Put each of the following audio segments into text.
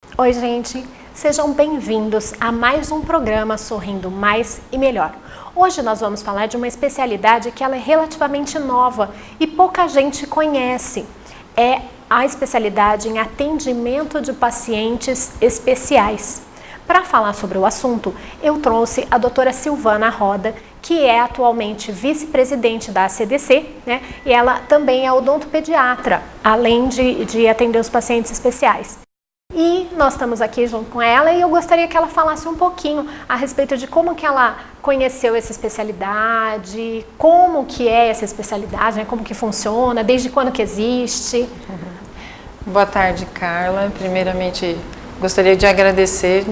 Oi, gente! Sejam bem-vindos a mais um programa Sorrindo Mais e Melhor. Hoje nós vamos falar de uma especialidade que ela é relativamente nova e pouca gente conhece. É a especialidade em atendimento de pacientes especiais. Para falar sobre o assunto, eu trouxe a doutora Silvana Roda, que é atualmente vice-presidente da ACDC, né? E ela também é odontopediatra, além de atender os pacientes especiais. E nós estamos aqui junto com ela e eu gostaria que ela falasse um pouquinho a respeito de como que ela conheceu essa especialidade, como que é essa especialidade, né? Como que funciona, desde quando que existe. Boa tarde, Carla. Primeiramente, gostaria de agradecer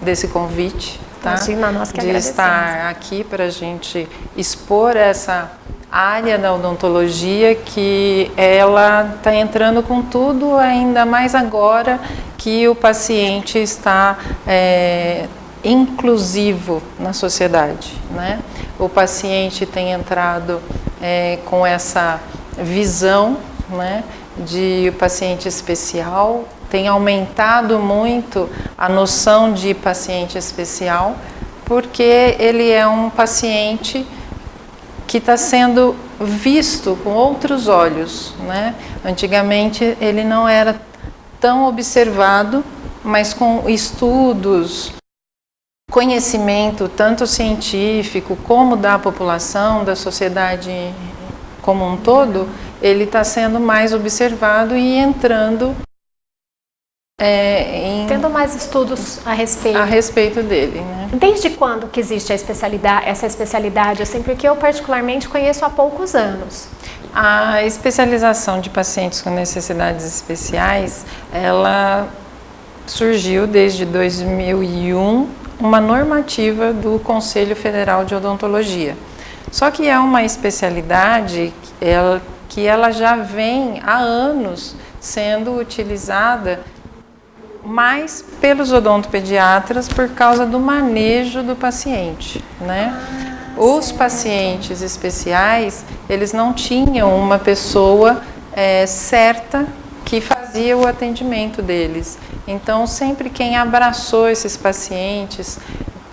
desse convite, tá? Imagina, nós que de agradecemos. estar aqui para a gente expor essa área da odontologia que ela está entrando com tudo, ainda mais agora que o paciente está inclusivo na sociedade, né? O paciente tem entrado com essa visão, né, de paciente especial, tem aumentado muito a noção de paciente especial, porque ele é um paciente que está sendo visto com outros olhos, né? Antigamente ele não era tão observado, mas com estudos, conhecimento tanto científico como da população, da sociedade como um todo, ele está sendo mais observado e entrando tendo mais estudos a respeito dele, né? Desde quando que existe essa especialidade, assim, porque eu particularmente conheço há poucos anos. A especialização de pacientes com necessidades especiais, ela surgiu desde 2001, uma normativa do Conselho Federal de Odontologia. Só que é uma especialidade que ela já vem há anos sendo utilizada mais pelos odontopediatras por causa do manejo do paciente, né? Os pacientes especiais, eles não tinham uma pessoa certa que fazia o atendimento deles. Então, sempre quem abraçou esses pacientes,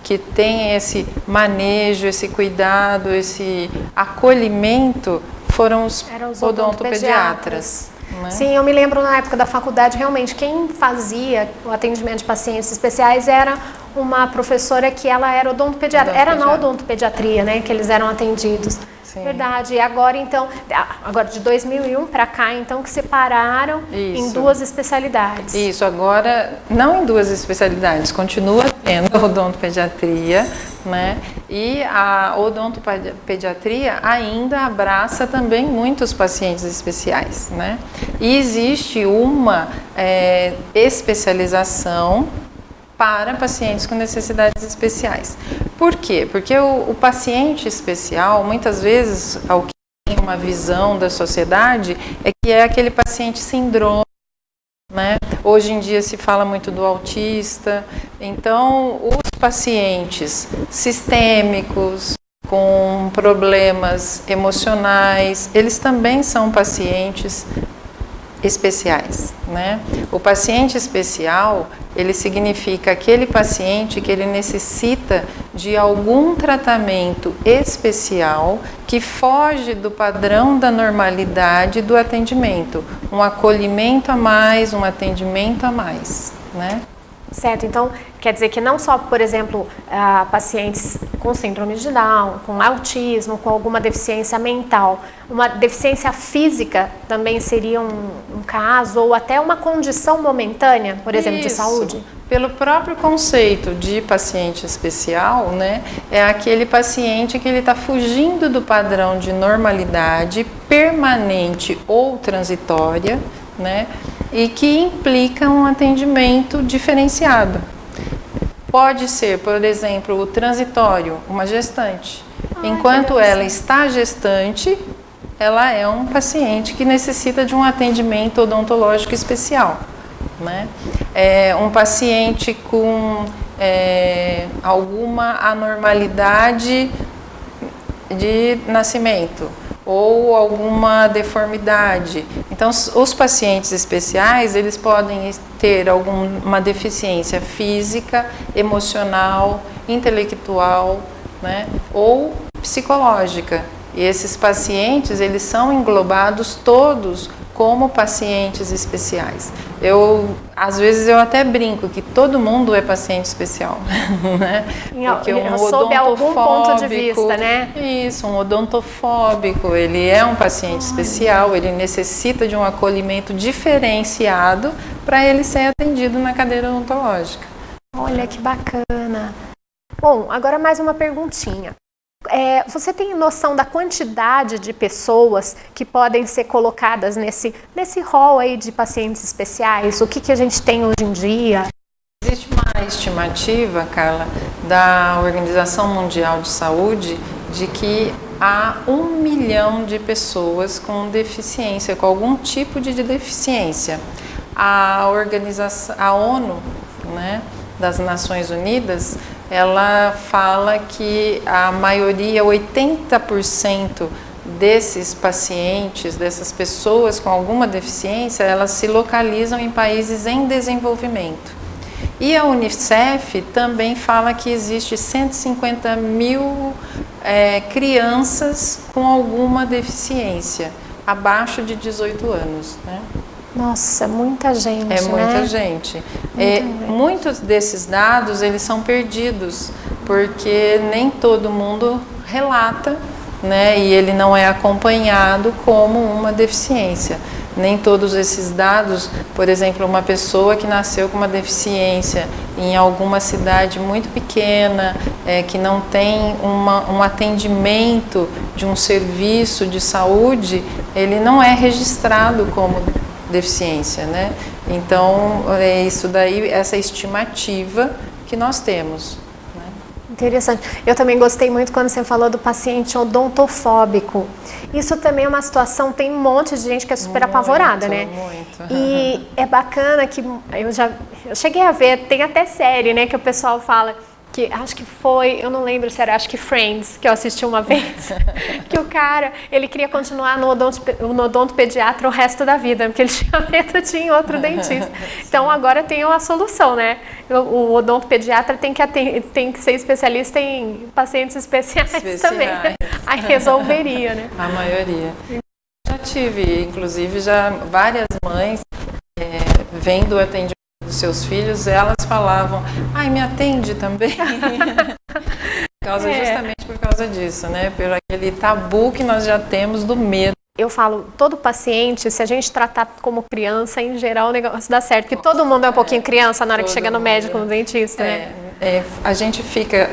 que tem esse manejo, esse cuidado, esse acolhimento, foram os odontopediatras. Né? Sim, eu me lembro na época da faculdade, realmente, quem fazia o atendimento de pacientes especiais era uma professora que ela era odontopediatra. Era na odontopediatria, né, que eles eram atendidos. Sim. Verdade. E agora, então, de 2001 para cá, então, que separaram em duas especialidades. Isso, agora, não em duas especialidades, continua tendo odontopediatria, né? E a odontopediatria ainda abraça também muitos pacientes especiais, né? E existe uma especialização para pacientes com necessidades especiais. Por quê? Porque o paciente especial, muitas vezes, ao que tem uma visão da sociedade, é que é aquele paciente síndrome, né? Hoje em dia se fala muito do autista. Então, os pacientes sistêmicos, com problemas emocionais, eles também são pacientes especiais, né? O paciente especial, ele significa aquele paciente que ele necessita de algum tratamento especial que foge do padrão da normalidade do atendimento, um acolhimento a mais, um atendimento a mais, né? Certo, então quer dizer que não só, por exemplo, pacientes com síndrome de Down, com autismo, com alguma deficiência mental, uma deficiência física também seria um caso, ou até uma condição momentânea, por exemplo, de saúde? Pelo próprio conceito de paciente especial, né, é aquele paciente que ele está fugindo do padrão de normalidade permanente ou transitória, né, e que implica um atendimento diferenciado. Pode ser, por exemplo, o transitório, uma gestante. Enquanto ela está gestante, ela é um paciente que necessita de um atendimento odontológico especial, né? Um paciente com alguma anormalidade de nascimento, ou alguma deformidade. Então, os pacientes especiais, eles podem ter alguma deficiência física, emocional, intelectual, né, ou psicológica. E esses pacientes, eles são englobados todos como pacientes especiais. Às vezes eu até brinco que todo mundo é paciente especial, né? Porque sob algum ponto de vista, né? Isso, um odontofóbico, ele é um paciente especial, ele necessita de um acolhimento diferenciado para ele ser atendido na cadeira odontológica. Olha que bacana. Bom, agora mais uma perguntinha. Você tem noção da quantidade de pessoas que podem ser colocadas nesse rol aí de pacientes especiais? O que a gente tem hoje em dia? Existe uma estimativa, Carla, da Organização Mundial de Saúde de que há 1 milhão de pessoas com deficiência, com algum tipo de deficiência. A ONU, né, das Nações Unidas, ela fala que a maioria, 80% desses pacientes, dessas pessoas com alguma deficiência, elas se localizam em países em desenvolvimento. E a Unicef também fala que existe 150 mil crianças com alguma deficiência, abaixo de 18 anos, né? Nossa, muita gente, É muita né? gente. Muitos desses dados, eles são perdidos, porque nem todo mundo relata, né? E ele não é acompanhado como uma deficiência. Nem todos esses dados, por exemplo, uma pessoa que nasceu com uma deficiência em alguma cidade muito pequena, que não tem um atendimento de um serviço de saúde, ele não é registrado como deficiência, né? Então, é isso daí, essa estimativa que nós temos. Né? Interessante. Eu também gostei muito quando você falou do paciente odontofóbico. Isso também é uma situação, tem um monte de gente que é super apavorada, né? Muito. E é bacana que eu cheguei a ver, tem até série, né, que o pessoal fala que acho que foi, eu não lembro se era, acho que Friends, que eu assisti uma vez, que o cara, ele queria continuar no odontopediatra o resto da vida, porque ele tinha medo de ir em outro dentista. Então agora tem uma solução, né? O odontopediatra tem que ser especialista em pacientes especiais também. Aí resolveria, né? A maioria. Já tive, inclusive, várias mães vendo o atendimento dos seus filhos, elas falavam, ai, me atende também. Justamente por causa disso, né? Por aquele tabu que nós já temos do medo. Eu falo, todo paciente, se a gente tratar como criança, em geral o negócio dá certo. Porque todo mundo é um pouquinho criança na hora que chega no médico, no dentista, né? A gente fica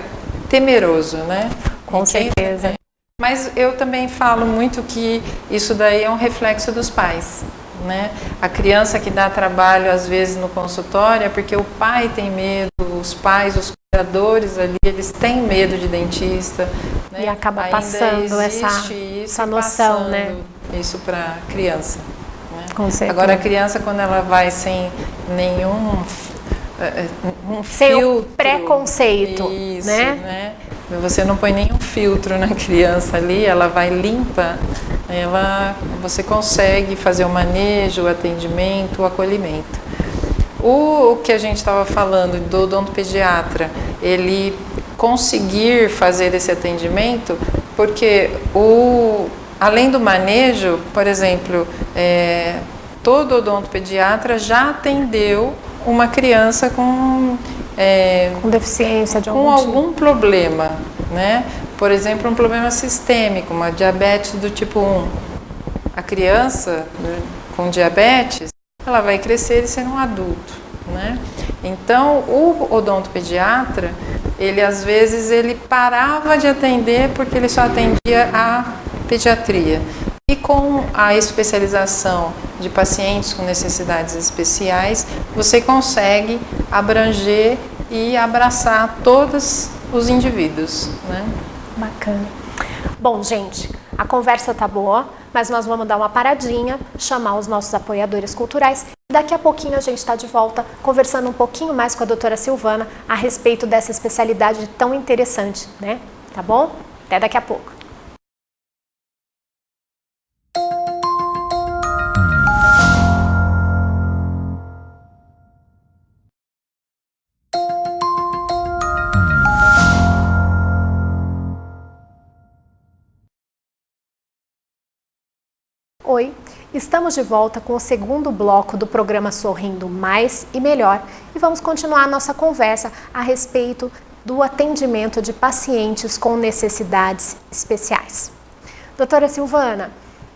temeroso, né? Com certeza. Mas eu também falo muito que isso daí é um reflexo dos pais. Né? A criança que dá trabalho às vezes no consultório é porque o pai tem medo, os pais, os cuidadores ali, eles têm medo de dentista, né? E acaba passando essa noção, né? Isso para a criança, né? Com certeza. Agora a criança, quando ela vai sem nenhum sem filtro, o preconceito, isso, né? Você não põe nenhum filtro na criança ali, ela vai limpa, você consegue fazer o manejo, o atendimento, o acolhimento. O que a gente estava falando do odontopediatra, ele conseguir fazer esse atendimento, porque além do manejo, por exemplo, todo odontopediatra já atendeu uma criança com deficiência de com algum problema, né? Por exemplo, um problema sistêmico, uma diabetes do tipo 1. A criança com diabetes, ela vai crescer e ser um adulto, né? Então, o odontopediatra, ele às vezes ele parava de atender porque ele só atendia a pediatria. E com a especialização de pacientes com necessidades especiais, você consegue abranger e abraçar todos os indivíduos, né? Bacana. Bom, gente, a conversa tá boa, mas nós vamos dar uma paradinha, chamar os nossos apoiadores culturais. Daqui a pouquinho a gente está de volta, conversando um pouquinho mais com a doutora Silvana a respeito dessa especialidade tão interessante, né? Tá bom? Até daqui a pouco. Oi, estamos de volta com o segundo bloco do programa Sorrindo Mais e Melhor e vamos continuar a nossa conversa a respeito do atendimento de pacientes com necessidades especiais. Doutora Silvana,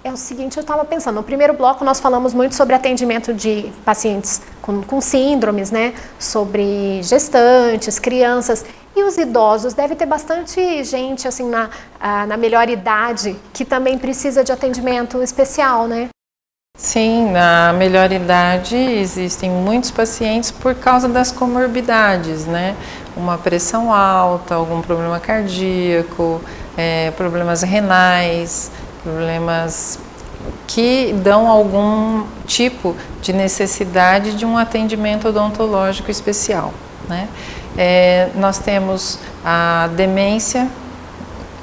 é o seguinte, eu estava pensando, no primeiro bloco nós falamos muito sobre atendimento de pacientes com síndromes, né? Sobre gestantes, crianças e os idosos. Deve ter bastante gente assim na melhor idade que também precisa de atendimento especial, né? Sim, na melhor idade existem muitos pacientes por causa das comorbidades, né? Uma pressão alta, algum problema cardíaco, problemas renais, problemas que dão algum tipo de necessidade de um atendimento odontológico especial, né? Nós temos a demência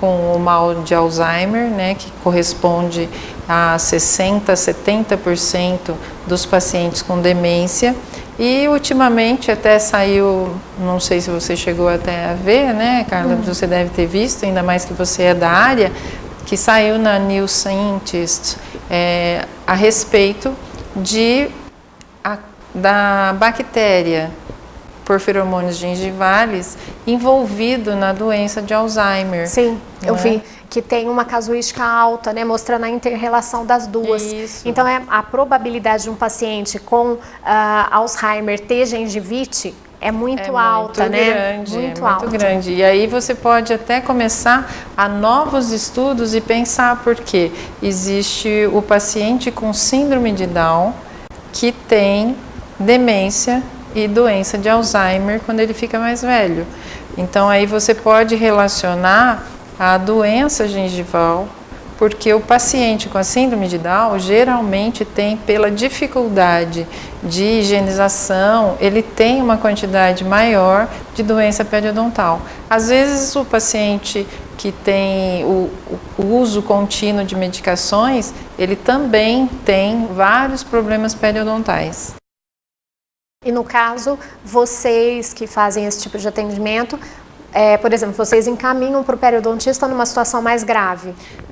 com o mal de Alzheimer, né, que corresponde a 60% a 70% dos pacientes com demência. E ultimamente até saiu, não sei se você chegou até a ver, né, Carla, você deve ter visto, ainda mais que você é da área, que saiu na New Scientist a respeito da bactéria por feromônios gengivales envolvido na doença de Alzheimer. Sim, eu vi que tem uma casuística alta, né, mostrando a inter-relação das duas. Isso. Então, a probabilidade de um paciente com Alzheimer ter gengivite é muito alta, né? Grande, muito grande. E aí você pode até começar a novos estudos e pensar porque existe o paciente com síndrome de Down que tem demência e doença de Alzheimer quando ele fica mais velho. Então aí você pode relacionar a doença gengival, porque o paciente com a síndrome de Down geralmente tem, pela dificuldade de higienização, ele tem uma quantidade maior de doença periodontal. Às vezes o paciente que tem o uso contínuo de medicações, ele também tem vários problemas periodontais. E no caso, vocês que fazem esse tipo de atendimento, por exemplo, vocês encaminham para o periodontista numa situação mais grave,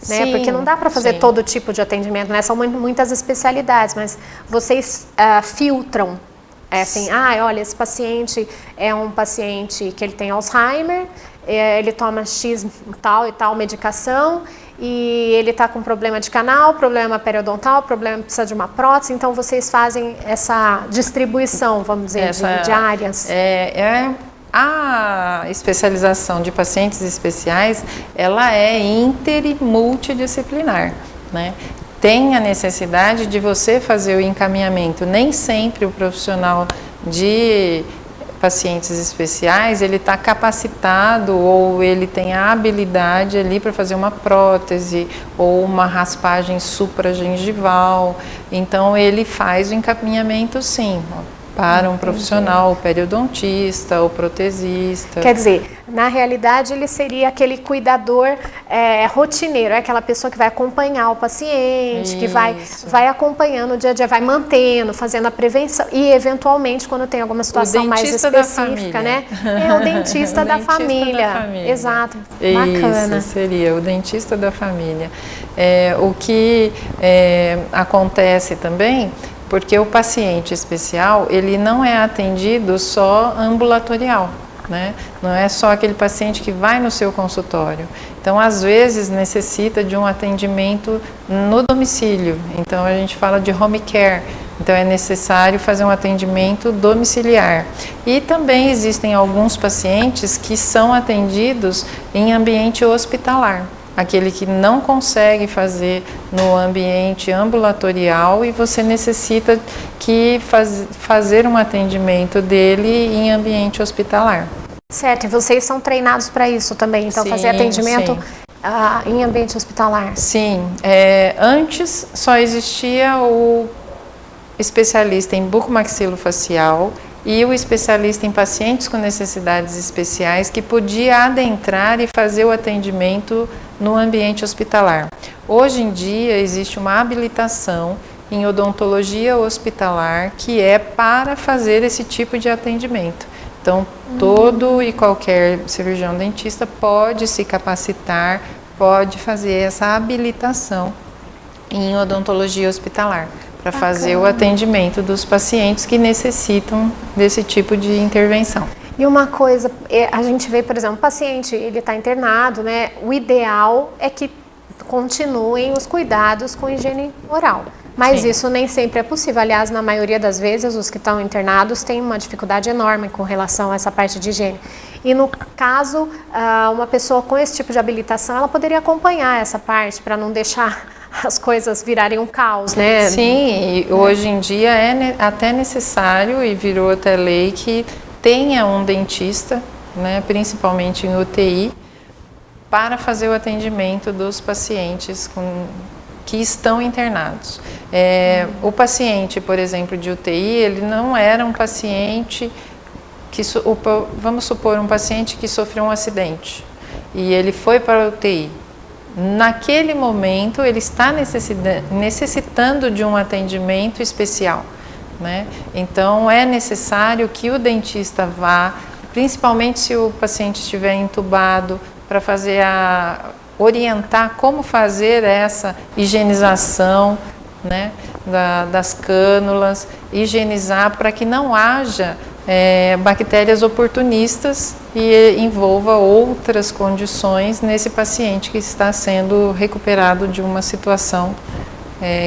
né? Sim, porque não dá para fazer todo tipo de atendimento, né? São muitas especialidades, mas vocês filtram, assim, olha, esse paciente é um paciente que ele tem Alzheimer, ele toma X tal e tal medicação, e ele está com problema de canal, problema periodontal, precisa de uma prótese, então vocês fazem essa distribuição, vamos dizer, de áreas. A especialização de pacientes especiais, ela é inter e multidisciplinar, né? Tem a necessidade de você fazer o encaminhamento, nem sempre o profissional de pacientes especiais, ele está capacitado ou ele tem a habilidade ali para fazer uma prótese ou uma raspagem supragengival, então ele faz o encaminhamento sim, para um profissional, o periodontista, o protesista. Quer dizer, na realidade ele seria aquele cuidador rotineiro, é aquela pessoa que vai acompanhar o paciente, que vai acompanhando o dia a dia, vai mantendo, fazendo a prevenção e eventualmente quando tem alguma situação mais específica, né? É o dentista da família. Exato, bacana. Isso seria o dentista da família. O que acontece também, porque o paciente especial, ele não é atendido só ambulatorial, né? Não é só aquele paciente que vai no seu consultório. Então, às vezes, necessita de um atendimento no domicílio. Então, a gente fala de home care. Então, é necessário fazer um atendimento domiciliar. E também existem alguns pacientes que são atendidos em ambiente hospitalar. Aquele que não consegue fazer no ambiente ambulatorial e você necessita fazer um atendimento dele em ambiente hospitalar. Certo, e vocês são treinados para isso também, então fazer atendimento em ambiente hospitalar? Sim, antes só existia o especialista em bucomaxilofacial e o especialista em pacientes com necessidades especiais que podia adentrar e fazer o atendimento no ambiente hospitalar. Hoje em dia existe uma habilitação em odontologia hospitalar que é para fazer esse tipo de atendimento. Então, todo e qualquer cirurgião dentista pode se capacitar, pode fazer essa habilitação em odontologia hospitalar, para fazer o atendimento dos pacientes que necessitam desse tipo de intervenção. E uma coisa, a gente vê, por exemplo, o paciente, ele está internado, né? O ideal é que continuem os cuidados com higiene oral. Mas Sim. isso nem sempre é possível. Aliás, na maioria das vezes, os que estão internados têm uma dificuldade enorme com relação a essa parte de higiene. E no caso, uma pessoa com esse tipo de habilitação, ela poderia acompanhar essa parte para não deixar as coisas virarem um caos, né? Sim, e hoje em dia é até necessário, e virou até lei, que tenha um dentista, né, principalmente em UTI, para fazer o atendimento dos pacientes que estão internados. O paciente, por exemplo, de UTI, ele não era um paciente que, vamos supor, um paciente que sofreu um acidente e ele foi para a UTI. Naquele momento, ele está necessitando de um atendimento especial, né? Então, é necessário que o dentista vá, principalmente se o paciente estiver entubado, para orientar como fazer essa higienização, né, das cânulas, higienizar para que não haja bactérias oportunistas e envolva outras condições nesse paciente que está sendo recuperado de uma situação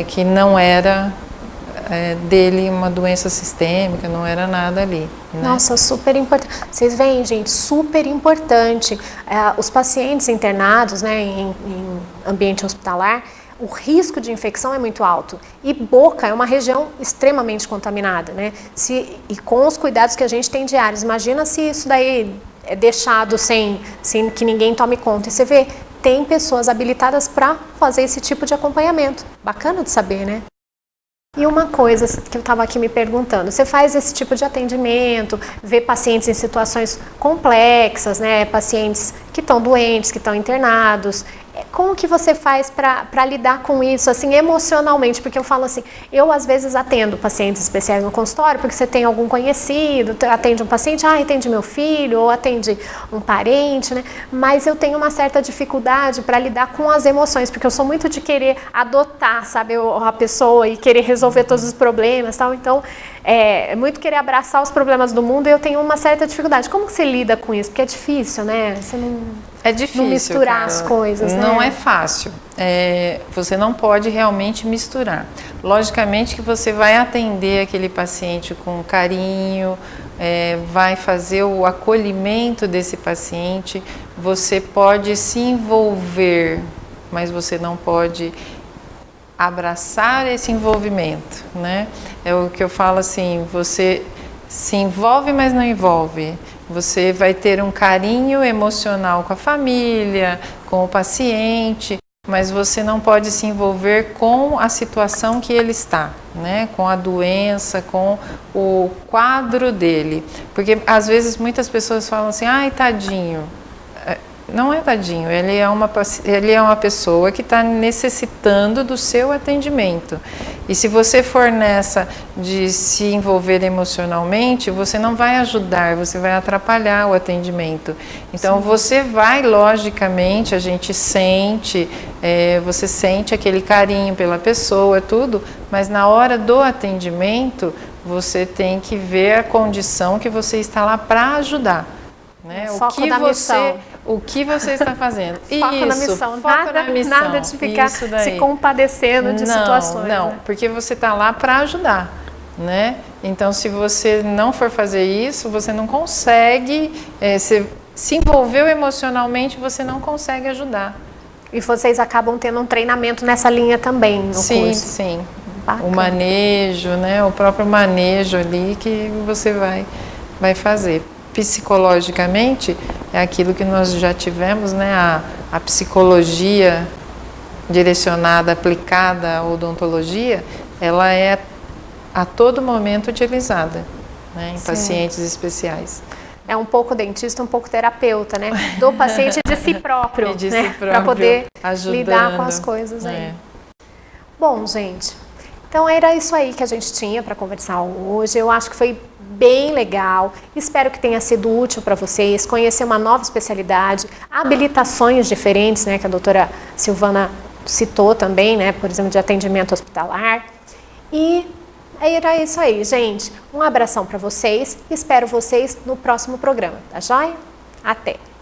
que não era dele uma doença sistêmica, não era nada ali. Né? Nossa, super importante. Vocês veem, gente, super importante. Os pacientes internados, né, em ambiente hospitalar, o risco de infecção é muito alto. E boca é uma região extremamente contaminada, né? E com os cuidados que a gente tem diários, imagina se isso daí é deixado sem que ninguém tome conta. E você vê, tem pessoas habilitadas para fazer esse tipo de acompanhamento. Bacana de saber, né? E uma coisa que eu estava aqui me perguntando, você faz esse tipo de atendimento, vê pacientes em situações complexas, né? Pacientes que estão doentes, que estão internados. Como que você faz para lidar com isso, assim, emocionalmente? Porque eu falo assim, eu às vezes atendo pacientes especiais no consultório, porque você tem algum conhecido, atende um paciente, atende meu filho, ou atende um parente, né? Mas eu tenho uma certa dificuldade para lidar com as emoções, porque eu sou muito de querer adotar, sabe, a pessoa e querer resolver todos os problemas, tal. Então, é muito querer abraçar os problemas do mundo e eu tenho uma certa dificuldade. Como que você lida com isso? Porque é difícil, né? Você É difícil, não misturar as coisas, né? Não é fácil. Você não pode realmente misturar. Logicamente que você vai atender aquele paciente com carinho, vai fazer o acolhimento desse paciente. Você pode se envolver, mas você não pode abraçar esse envolvimento, né? É o que eu falo assim, você se envolve, mas não envolve. Você vai ter um carinho emocional com a família, com o paciente, mas você não pode se envolver com a situação que ele está, né? Com a doença, com o quadro dele. Porque às vezes muitas pessoas falam assim, ai, tadinho. Não é tadinho, ele é uma pessoa que está necessitando do seu atendimento. E se você for nessa de se envolver emocionalmente, você não vai ajudar, você vai atrapalhar o atendimento. Então, sim, você vai, logicamente, a gente sente, você sente aquele carinho pela pessoa, tudo, mas na hora do atendimento, você tem que ver a condição que você está lá para ajudar. Né? Foco da missão. O que você está fazendo? Foco na missão. Nada de ficar se compadecendo de situações. Não, né? Porque você está lá para ajudar, né? Então, se você não for fazer isso, você não consegue, se envolveu emocionalmente, você não consegue ajudar. E vocês acabam tendo um treinamento nessa linha também no curso? Sim, sim. Bacana. O manejo, né? O próprio manejo ali que você vai fazer. Psicologicamente, é aquilo que nós já tivemos, né? A psicologia direcionada, aplicada à odontologia, ela é a todo momento utilizada, né? Em pacientes especiais. É um pouco dentista, um pouco terapeuta, né? Do paciente de si próprio, de né? si próprio, para poder ajudando, lidar com as coisas aí. Bom, gente, então era isso aí que a gente tinha para conversar hoje. Eu acho que foi bem legal, espero que tenha sido útil para vocês, conhecer uma nova especialidade, habilitações diferentes, né, que a doutora Silvana citou também, né, por exemplo, de atendimento hospitalar. E era isso aí, gente. Um abração para vocês. Espero vocês no próximo programa, tá joia? Até!